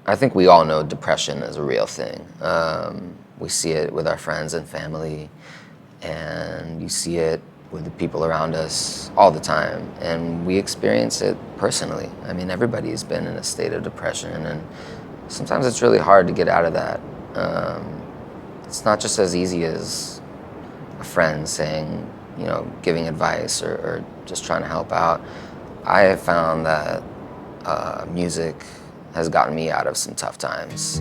I think we all know depression is a real thing. We see it with our friends and family, and you see it with the people around us all the time, and we experience it personally. I mean, everybody's been in a state of depression, and sometimes it's really hard to get out of that. It's not just as easy as a friend saying, you know, giving advice or just trying to help out. I have found that music has gotten me out of some tough times.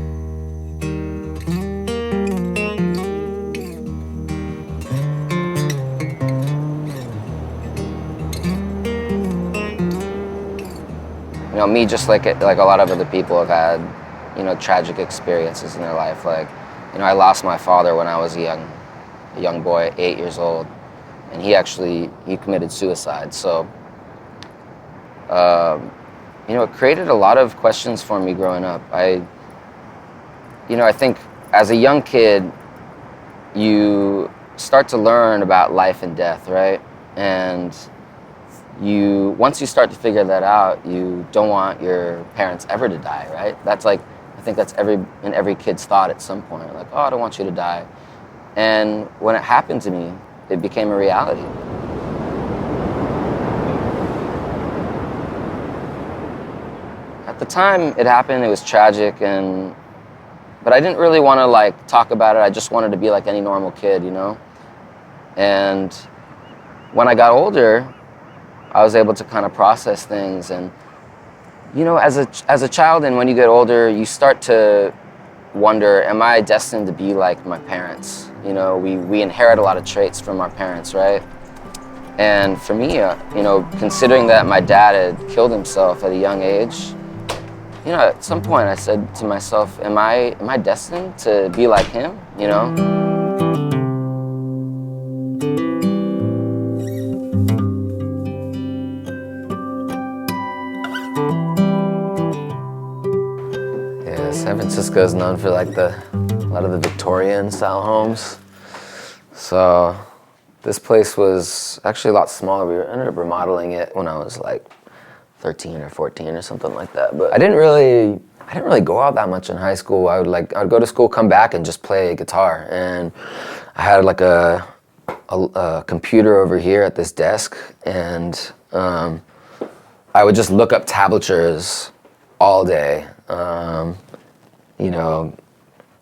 You know, me, just like a lot of other people, have had, you know, tragic experiences in their life. Like, you know, I lost my father when I was a young boy, 8 years old, and he committed suicide. So, you know, it created a lot of questions for me growing up. I think as a young kid, you start to learn about life and death, right? And once you start to figure that out, you don't want your parents ever to die, right? That's like, I think that's in every kid's thought at some point, like, oh, I don't want you to die. And when it happened to me, it became a reality. At the time it happened, it was tragic, but I didn't really want to like talk about it. I just wanted to be like any normal kid, you know? And when I got older, I was able to kind of process things. And, you know, as a child, and when you get older, you start to wonder, am I destined to be like my parents? You know, we inherit a lot of traits from our parents, right? And for me, you know, considering that my dad had killed himself at a young age, you know, at some point I said to myself, am I destined to be like him, you know? Yeah, San Francisco is known for like a lot of the Victorian style homes. So this place was actually a lot smaller. We ended up remodeling it when I was like 13 or 14 or something like that. But I didn't really go out that much in high school. I'd go to school, come back, and just play guitar. And I had like a computer over here at this desk, and I would just look up tablatures all day. You know,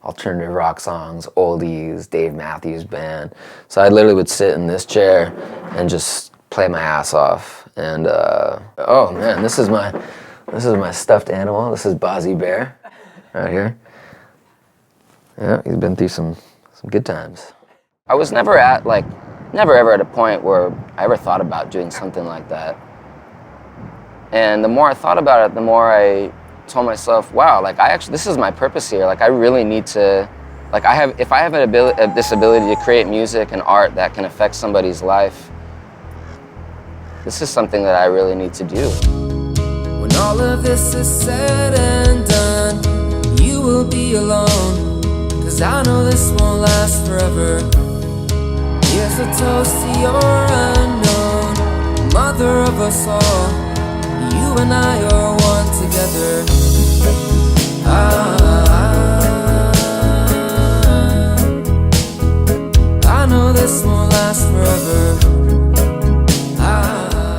alternative rock songs, oldies, Dave Matthews Band. So I literally would sit in this chair and just play my ass off. And oh man, this is my stuffed animal. This is Bozzy Bear, right here. Yeah, he's been through some good times. I was never ever at a point where I ever thought about doing something like that. And the more I thought about it, the more I told myself, wow, like this is my purpose here. Like I really need to, like if I have this ability to create music and art that can affect somebody's life, this is something that I really need to do. When all of this is said and done, you will be alone, 'cause I know this won't last forever. Here's a toast to your unknown, mother of us all. You and I are one together. I know this won't last forever.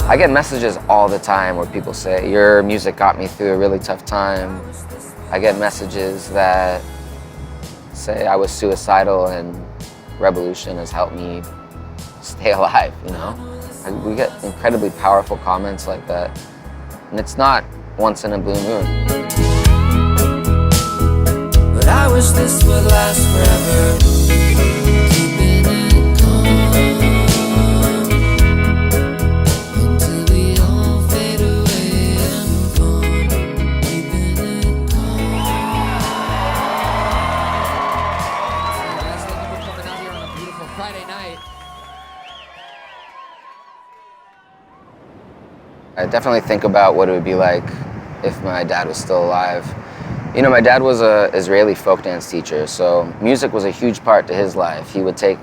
I get messages all the time where people say, your music got me through a really tough time. I get messages that say I was suicidal and Rebelution has helped me stay alive, you know? We get incredibly powerful comments like that. And it's not once in a blue moon. But I wish this would last forever. Keeping it calm until we all fade away and gone. Keeping it calm. So guys, thank you for coming out here on a beautiful Friday night. I definitely think about what it would be like if my dad was still alive. You know, my dad was an Israeli folk dance teacher, so music was a huge part to his life. He would take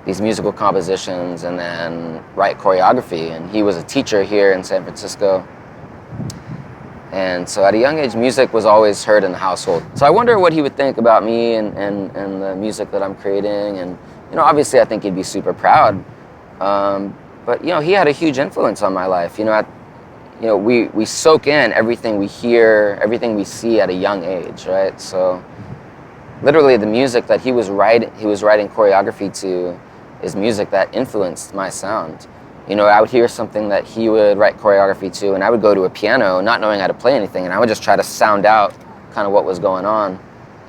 these musical compositions and then write choreography, and he was a teacher here in San Francisco. And so at a young age, music was always heard in the household. So I wonder what he would think about me and the music that I'm creating. And, you know, obviously I think he'd be super proud. But, you know, he had a huge influence on my life. You know, we soak in everything we hear, everything we see at a young age, right? So literally the music that he was writing choreography to is music that influenced my sound. You know, I would hear something that he would write choreography to, and I would go to a piano not knowing how to play anything, and I would just try to sound out kind of what was going on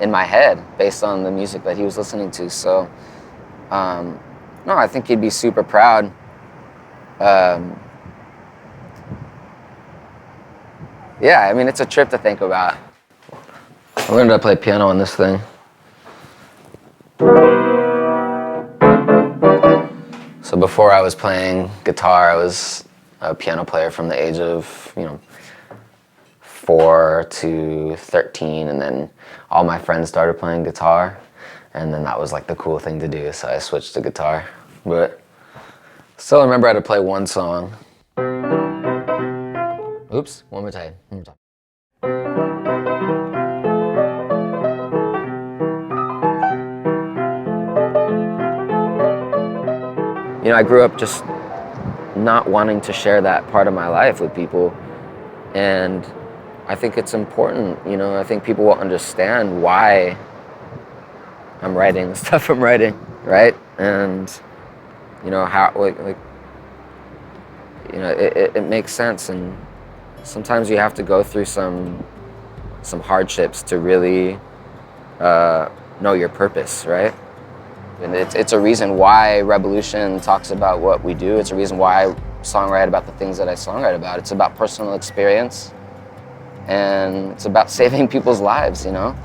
in my head based on the music that he was listening to. So, no, I think he'd be super proud. Yeah, I mean, it's a trip to think about. I learned to play piano on this thing. So before I was playing guitar, I was a piano player from the age of, you know, 4 to 13, and then all my friends started playing guitar, and then that was like the cool thing to do, so I switched to guitar. But still remember how to play one song. Oops, one more time. You know, I grew up just not wanting to share that part of my life with people, and I think it's important, you know, I think people will understand why I'm writing the stuff I'm writing, right? And, you know, how, like you know, it makes sense, and sometimes you have to go through some hardships to really know your purpose, right? And it's a reason why Rebelution talks about what we do. It's a reason why I songwrite about the things that I songwrite about. It's about personal experience, and it's about saving people's lives, you know?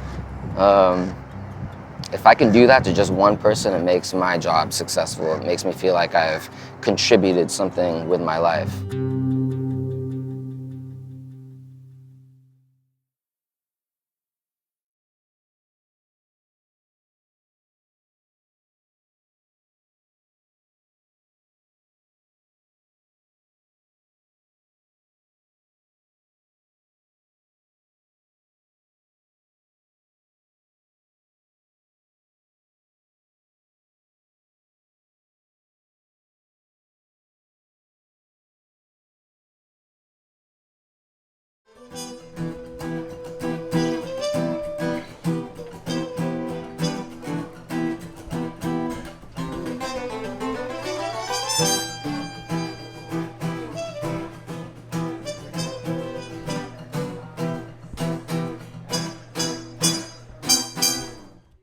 If I can do that to just one person, it makes my job successful. It makes me feel like I've contributed something with my life.